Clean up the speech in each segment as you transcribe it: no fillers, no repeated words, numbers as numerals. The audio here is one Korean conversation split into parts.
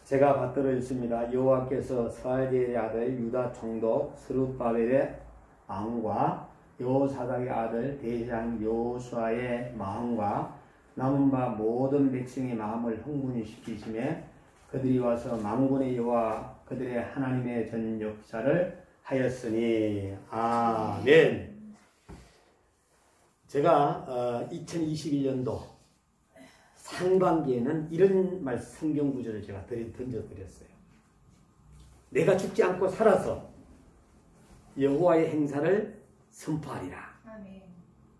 제가 받들어 있습니다. 여호와께서 스알디엘의 아들 유다 총독 스룹바벨의 마음과 여호사닥의 아들 대장 여호수아의 마음과 남은 바 모든 백성의 마음을 흥분시키심에 그들이 와서 만군의 여호와 그들의 하나님의 전 역사를 하였으니. 아멘. 제가 2021년도 상반기에는 이런 성경 구절을 제가 던져드렸어요. 내가 죽지 않고 살아서 여호와의 행사를 선포하리라. 아멘.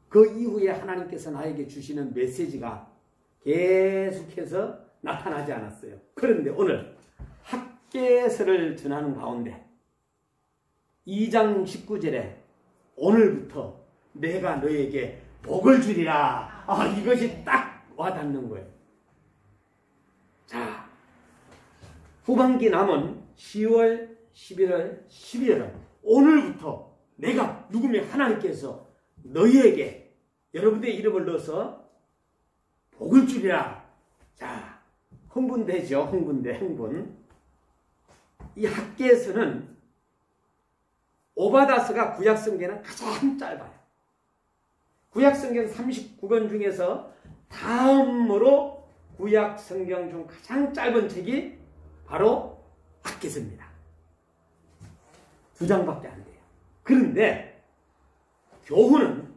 그 이후에 하나님께서 나에게 주시는 메시지가 계속해서 나타나지 않았어요. 그런데 오늘 학개서를 전하는 가운데 2장 19절에 오늘부터 내가 너에게 복을 주리라. 이것이 딱 와닿는 거예요. 자, 후반기 남은 10월, 11월, 12월은 오늘부터 내가 누구며 하나님께서 너희에게 여러분의 이름을 넣어서 복을 주리라. 자, 흥분되죠. 흥분. 이 학개서는 오바다서가 구약성경은 가장 짧아요. 구약성경 39권 중에서 다음으로 구약성경 중 가장 짧은 책이 바로 학개서입니다. 2장밖에 안 돼요. 그런데 교훈은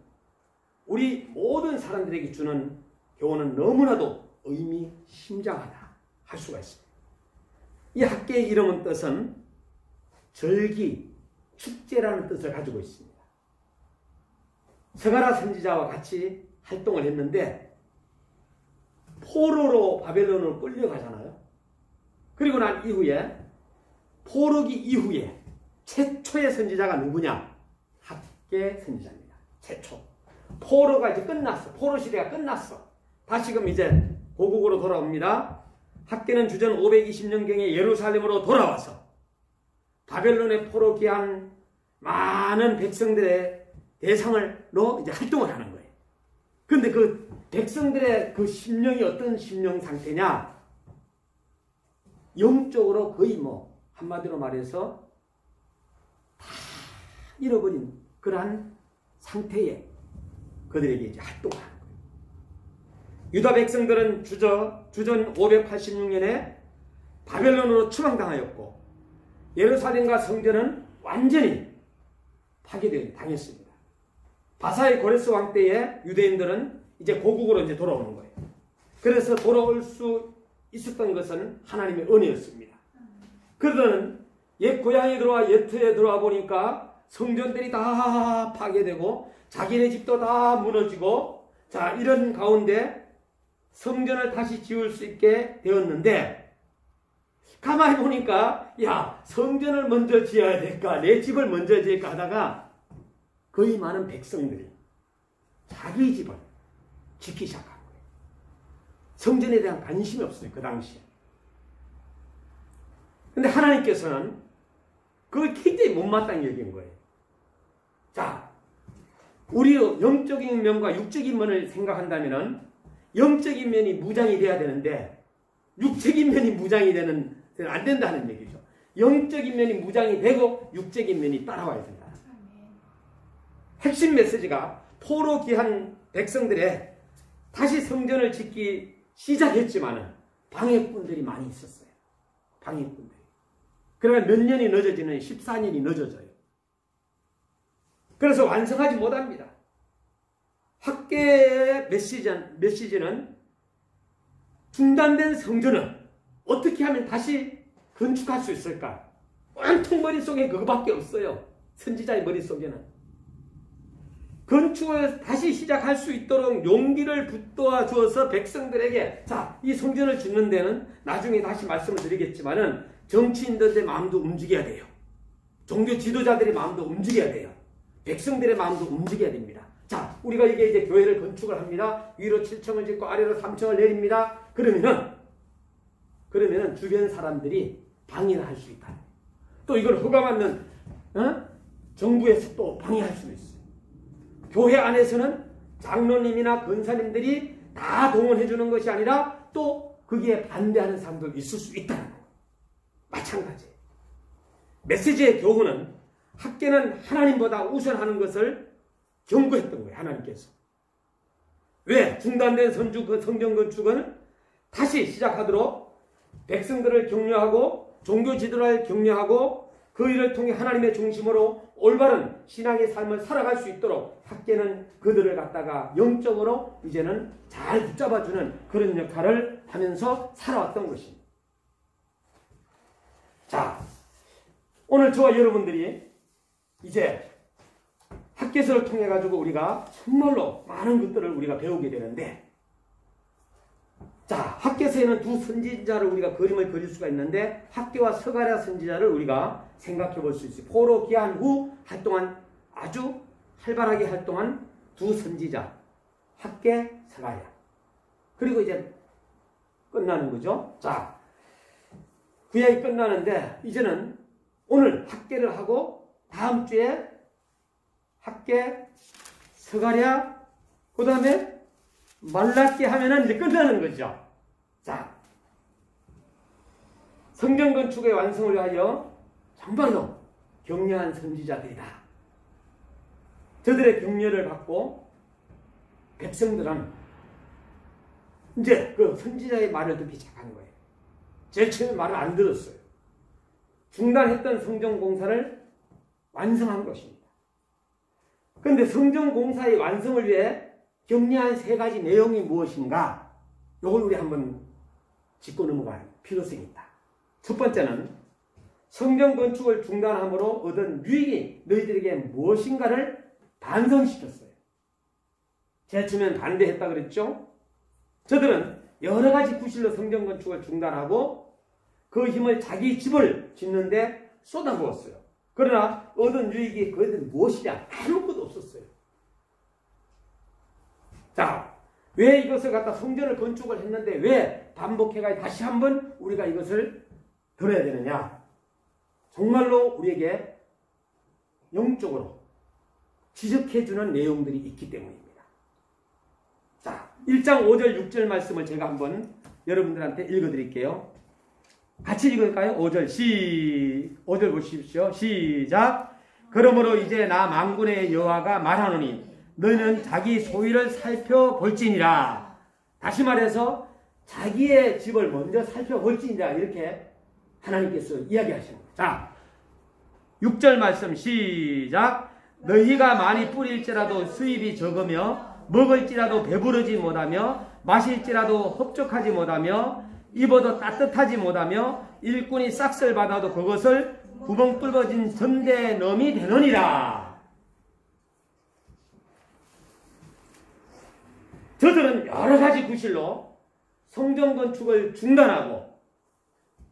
우리 모든 사람들에게 주는 교훈은 너무나도 의미심장하다 할 수가 있습니다. 이 학개의 이름은 뜻은 절기, 축제라는 뜻을 가지고 있습니다. 스가랴 선지자와 같이 활동을 했는데 포로로 바벨론으로 끌려가잖아요. 그리고 난 이후에 포로기 이후에 최초의 선지자가 누구냐? 학개 선지자입니다. 최초. 포로가 이제 끝났어. 포로 시대가 끝났어. 다시금 이제 고국으로 돌아옵니다. 학개는 주전 520년경에 예루살렘으로 돌아와서 바벨론의 포로 귀한 많은 백성들의 대상으로 이제 활동을 하는 거예요. 그런데 그 백성들의 그 심령이 어떤 심령 상태냐? 영적으로 거의 한마디로 말해서 다 잃어버린 그러한 상태에 그들에게 이제 활동을 하는 거예요. 유다 백성들은 주전 586년에 바벨론으로 추방당하였고 예루살렘과 성전은 완전히 파괴당했습니다. 바사의 고레스 왕 때에 유대인들은 이제 고국으로 이제 돌아오는 거예요. 그래서 돌아올 수 있었던 것은 하나님의 은혜였습니다. 그러더니 옛 고향에 들어와 옛 터에 들어와 보니까 성전들이 다 파괴되고 자기네 집도 다 무너지고, 자, 이런 가운데 성전을 다시 지을 수 있게 되었는데 가만히 보니까 성전을 먼저 지어야 될까 내 집을 먼저 지을까 하다가 거의 많은 백성들이 자기 집을 짓기 시작한 거예요. 성전에 대한 관심이 없어요. 그 당시에. 근데 하나님께서는 그걸 굉장히 못마땅히 여긴 거예요. 자, 우리 영적인 면과 육적인 면을 생각한다면 영적인 면이 무장이 돼야 되는데 육적인 면이 무장이 되는 안 된다는 얘기죠. 영적인 면이 무장이 되고 육적인 면이 따라와야 된다. 핵심 메시지가 포로 귀한 백성들의 다시 성전을 짓기 시작했지만 방해꾼들이 많이 있었어요. 방해꾼들이. 그러면 몇 년이 늦어지는 14년이 늦어져요. 그래서 완성하지 못합니다. 학개의 메시지는 중단된 성전은 어떻게 하면 다시 건축할 수 있을까? 온통 머릿속에 그거밖에 없어요. 선지자의 머릿속에는. 건축을 다시 시작할 수 있도록 용기를 붙도와 주어서 백성들에게, 자, 이 성전을 짓는 데는 나중에 다시 말씀을 드리겠지만은 정치인들의 마음도 움직여야 돼요. 종교 지도자들의 마음도 움직여야 돼요. 백성들의 마음도 움직여야 됩니다. 자, 우리가 이제 교회를 건축을 합니다. 위로 7층을 짓고 아래로 3층을 내립니다. 그러면은 주변 사람들이 방해를 할 수 있다. 또 이걸 허가받는 정부에서 또 방해할 수도 있어요. 교회 안에서는 장로님이나 권사님들이 다 동원해 주는 것이 아니라 또 거기에 반대하는 사람도 있을 수 있다는 거예요. 마찬가지예요. 메시지의 교훈은 학계는 하나님보다 우선하는 것을 경고했던 거예요. 하나님께서. 왜? 중단된 성전 건축은 다시 시작하도록 백성들을 격려하고 종교 지도를 격려하고 그 일을 통해 하나님의 중심으로 올바른 신앙의 삶을 살아갈 수 있도록 학계는 그들을 갖다가 영적으로 이제는 잘 붙잡아주는 그런 역할을 하면서 살아왔던 것입니다. 자, 오늘 저와 여러분들이 이제 학계서를 통해 가지고 우리가 정말로 많은 것들을 우리가 배우게 되는데, 자, 학계서에는 두 선지자를 우리가 그림을 그릴 수가 있는데 학계와 스가랴 선지자를 우리가 생각해 볼 수 있어요. 포로 귀환 후 활동한 아주 활발하게 활동한 두 선지자 학계, 스가랴. 그리고 이제 끝나는 거죠. 자, 구약이 끝나는데 이제는 오늘 학계를 하고 다음 주에 학계, 스가랴, 그 다음에 말라기 하면은 이제 끝나는 거죠. 자, 성전 건축의 완성을 위하여 정말로 격려한 선지자들이다. 저들의 격려를 받고 백성들은 이제 그 선지자의 말을 듣기 시작한 거예요. 제일 처음에 말을 안 들었어요. 중단했던 성전 공사를 완성한 것입니다. 그런데 성전 공사의 완성을 위해 격려한 세 가지 내용이 무엇인가? 이걸 우리 한번 짚고 넘어갈 필요성이 있다. 첫 번째는 성전 건축을 중단함으로 얻은 유익이 너희들에게 무엇인가를 반성시켰어요. 제일 처음엔 반대했다 그랬죠? 저들은 여러 가지 구실로 성전 건축을 중단하고 그 힘을 자기 집을 짓는데 쏟아부었어요. 그러나 얻은 유익이 그들은 무엇이냐? 아무것도 없었어요. 자, 왜 이것을 갖다 성전을 건축을 했는데 왜 반복해가 다시 한번 우리가 이것을 들어야 되느냐? 정말로 우리에게 영적으로 지적해주는 내용들이 있기 때문입니다. 자, 1장 5절 6절 말씀을 제가 한번 여러분들한테 읽어드릴게요. 같이 읽을까요? 5절 보십시오. 시작. 그러므로 이제 나 만군의 여호와가 말하노니 너희는 자기 소유를 살펴볼지니라. 다시 말해서 자기의 집을 먼저 살펴볼지니라. 이렇게 하나님께서 이야기하시는 거예요. 자, 6절 말씀 시작. 너희가 많이 뿌릴지라도 수입이 적으며 먹을지라도 배부르지 못하며 마실지라도 흡족하지 못하며 입어도 따뜻하지 못하며 일꾼이 싹쓸 받아도 그것을 구멍 뚫어진 전대넘이 되느니라. 저들은 여러 가지 구실로 성전 건축을 중단하고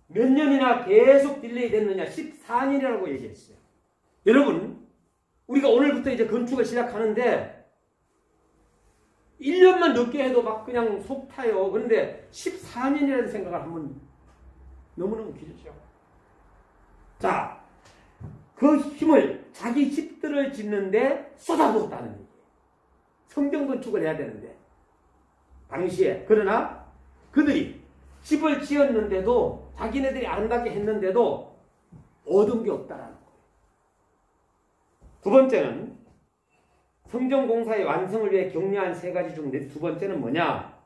몇 년이나 계속 딜레이 됐느냐? 14년이라고 얘기했어요. 여러분, 우리가 오늘부터 이제 건축을 시작하는데 1년만 늦게 해도 막 그냥 속 타요. 그런데 14년이라는 생각을 하면 너무너무 길죠. 자, 그 힘을 자기 집들을 짓는데 쏟아부었다는 얘기예요. 성전 건축을 해야 되는데 당시에. 그러나 그들이 집을 지었는데도 자기네들이 아름답게 했는데도 얻은 게 없다라는 거예요. 두 번째는 성전 공사의 완성을 위해 격려한 세 가지 중 두 번째는 뭐냐?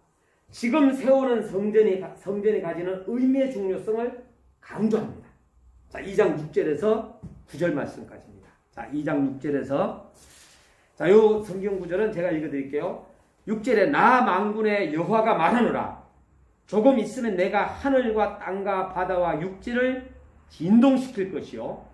지금 세우는 성전이 가지는 의미의 중요성을 강조합니다. 자, 2장 6절에서 9절 말씀까지입니다. 자, 2장 6절에서 자, 요 성경 구절은 제가 읽어드릴게요. 6절에 나 만군의 여호와가 말하노라. 조금 있으면 내가 하늘과 땅과 바다와 육지를 진동시킬 것이요.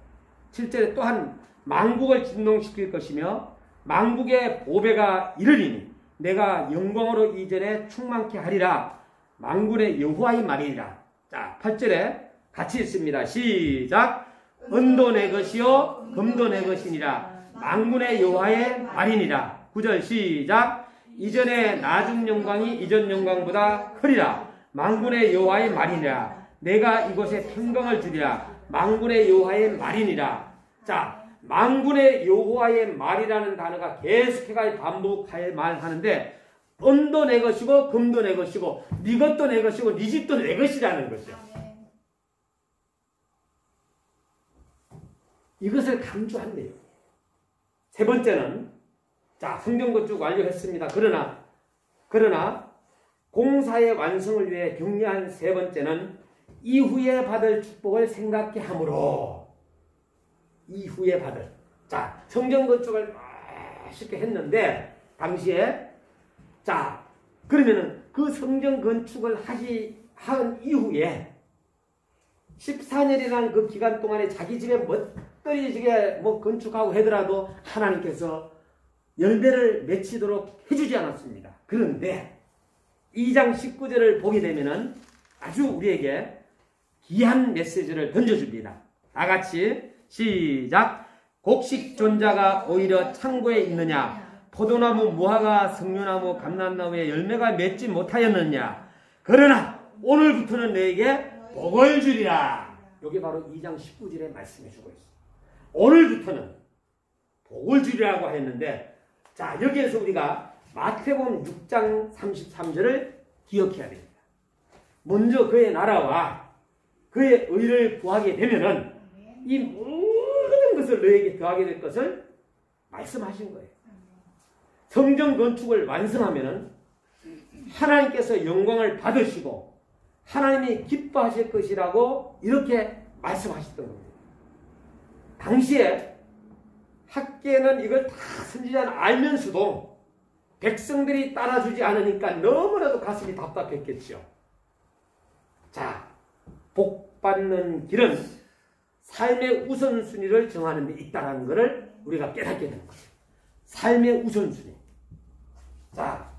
7절에 또한 만국을 진동시킬 것이며 만국의 보배가 이르리니 내가 영광으로 이전에 충만케 하리라. 만군의 여호와의 말이니라. 자, 8절에 같이 읽습니다. 시작. 은도 내 것이요 금도 내 것이니라. 만군의 여호와의 말이니라. 9절 시작. 이전에 나중 영광이 이전 영광보다 크리라. 만군의 여호와의 말이니라. 내가 이곳에 평강을 주리라. 만군의 여호와의 말이니라. 자, 만군의 여호와의 말이라는 단어가 계속해서 반복하여 말하는데 은도 내 것이고 금도 내 것이고 네 것도 내 것이고 네 집도 내 것이라는 거죠. 이것을 강조한 내용이에요. 세 번째는 자, 성전 건축 완료했습니다. 그러나 공사의 완성을 위해 격려한 세 번째는 이후에 받을 축복을 생각해 하므로 이후에 받을 자, 성전 건축을 쉽게 했는데 당시에 자, 그러면은 그 성전 건축을 한 이후에 14년이라는 그 기간 동안에 자기 집에 멋들이지게 뭐 건축하고 하더라도 하나님께서 열매를 맺히도록 해주지 않았습니다. 그런데 2장 19절을 보게 되면은 아주 우리에게 귀한 메시지를 던져줍니다. 다 같이 시작. 곡식 존자가 오히려 창고에 있느냐? 포도나무 무화과 석류나무 감람나무에 열매가 맺지 못하였느냐? 그러나 오늘부터는 너에게 복을 주리라. 여기 바로 2장 19절에 말씀해 주고 있어요. 오늘부터는 복을 주리라고 했는데 자, 여기에서 우리가 마태복음 6장 33절을 기억해야 됩니다. 먼저 그의 나라와 그의 의를 구하게 되면은 이 모든 것을 너에게 더하게 될 것을 말씀하신 거예요. 성전 건축을 완성하면은 하나님께서 영광을 받으시고 하나님이 기뻐하실 것이라고 이렇게 말씀하셨던 겁니다. 당시에 학계는 이걸 다 선지자는 알면서도 백성들이 따라주지 않으니까 너무나도 가슴이 답답했겠죠. 자, 복 받는 길은 삶의 우선순위를 정하는 데 있다는 것을 우리가 깨닫게 되는 거예요. 삶의 우선순위. 자,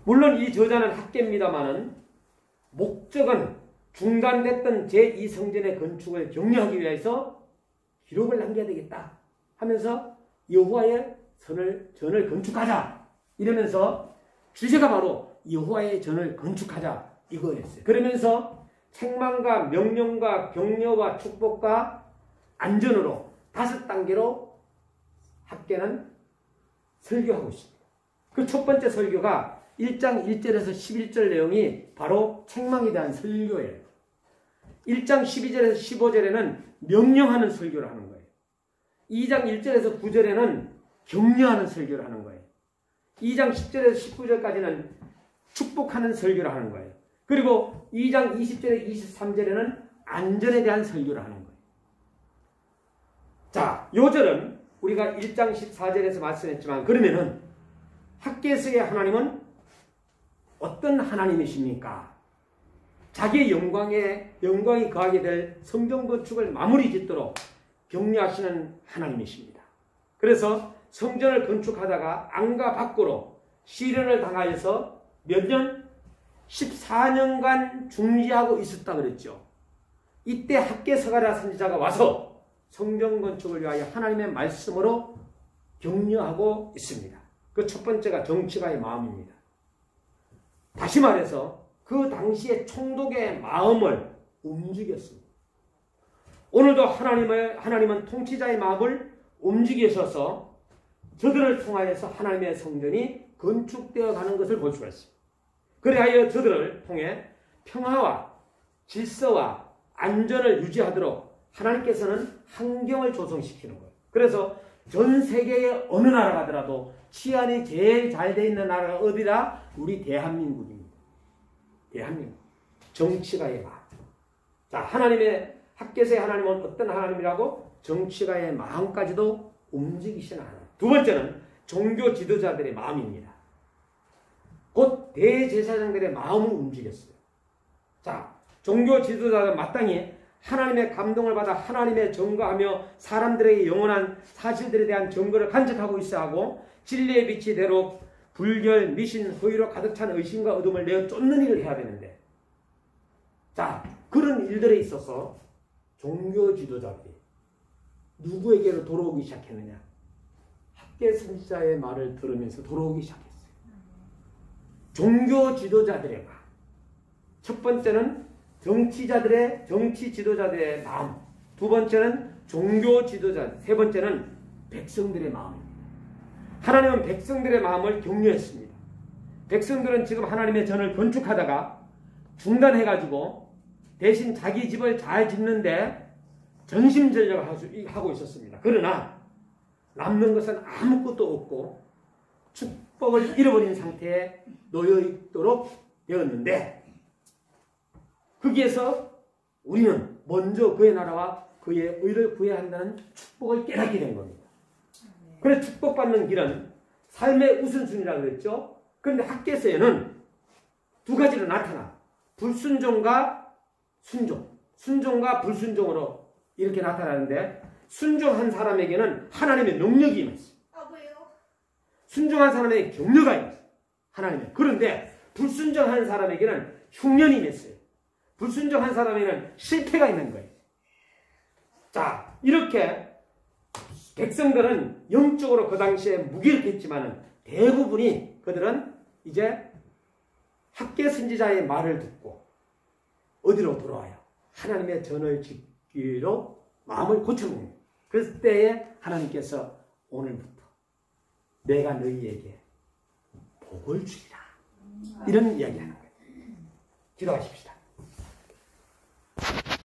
물론 이 저자는 학계입니다만은 목적은 중단됐던 제2성전의 건축을 격려하기 위해서 기록을 남겨야 되겠다 하면서 여호와의 전을 건축하자 이러면서 주제가 바로 여호와의 전을 건축하자 이거였어요. 그러면서 책망과 명령과 격려와 축복과 안전으로 5단계로 학계는 설교하고 있습니다. 그 첫 번째 설교가 1장 1절에서 11절 내용이 바로 책망에 대한 설교예요. 1장 12절에서 15절에는 명령하는 설교를 하는 거예요. 2장 1절에서 9절에는 격려하는 설교를 하는 거예요. 2장 10절에서 19절까지는 축복하는 설교를 하는 거예요. 그리고 2장 20절에서 23절에는 안전에 대한 설교를 하는 거예요. 자, 요 절은 우리가 1장 14절에서 말씀했지만 그러면은 학계에서의 하나님은 어떤 하나님이십니까? 자기의 영광이 거하게 될 성전 건축을 마무리 짓도록 격려하시는 하나님이십니다. 그래서 성전을 건축하다가 안과 밖으로 시련을 당하여서 몇 년? 14년간 중지하고 있었다 그랬죠. 이때 학계 스가랴 선지자가 와서 성전 건축을 위하여 하나님의 말씀으로 격려하고 있습니다. 그 첫 번째가 정치가의 마음입니다. 다시 말해서 그 당시의 총독의 마음을 움직였습니다. 오늘도 하나님은 통치자의 마음을 움직이셔서 저들을 통하여서 하나님의 성전이 건축되어 가는 것을 볼 수가 있습니다. 그리하여 저들을 통해 평화와 질서와 안전을 유지하도록 하나님께서는 환경을 조성시키는 거예요. 그래서 전 세계의 어느 나라 가더라도 치안이 제일 잘 돼 있는 나라가 어디라? 우리 대한민국입니다. 대한민국. 정치가의 마음. 자, 학계에서의 하나님은 어떤 하나님이라고? 정치가의 마음까지도 움직이시는 하나님. 두 번째는 종교 지도자들의 마음입니다. 곧 대제사장들의 마음을 움직였어요. 자, 종교 지도자들은 마땅히 하나님의 감동을 받아 하나님의 증거하며 사람들에게 영원한 사실들에 대한 증거를 간직하고 있어야 하고 진리의 빛이 대로 불결, 미신, 허위로 가득 찬 의심과 어둠을 내어 쫓는 일을 해야 되는데 자, 그런 일들에 있어서 종교 지도자들이 누구에게로 돌아오기 시작했느냐? 학계 선지자의 말을 들으면서 돌아오기 시작했어요. 종교 지도자들의 마음. 첫 번째는 정치 지도자들의 마음. 두 번째는 종교 지도자. 세 번째는 백성들의 마음입니다. 하나님은 백성들의 마음을 격려했습니다. 백성들은 지금 하나님의 전을 건축하다가 중단해가지고 대신 자기 집을 잘 짓는데 전심전력을 하고 있었습니다. 그러나 남는 것은 아무것도 없고 축복을 잃어버린 상태에 놓여 있도록 되었는데, 거기에서 우리는 먼저 그의 나라와 그의 의를 구해야 한다는 축복을 깨닫게 된 겁니다. 그래서 축복받는 길은 삶의 우선순위라고 그랬죠. 그런데 학개서에는 두 가지로 나타나, 불순종과 순종, 순종과 불순종으로 이렇게 나타나는데, 순종한 사람에게는 하나님의 능력이 임했어요. 순종한 사람에게 격려가 임했어요. 하나님의. 그런데 불순종한 사람에게는 흉년이 임했어요. 불순종한 사람에게는 실패가 있는 거예요. 자, 이렇게 백성들은 영적으로 그 당시에 무기력했지만 대부분이 그들은 이제 학개 선지자의 말을 듣고 어디로 돌아와요? 하나님의 전을 짓기로 마음을 고쳐먹는. 그때에 하나님께서 오늘부터 내가 너희에게 복을 주리라, 이런 이야기하는 거예요. 기도하십시다.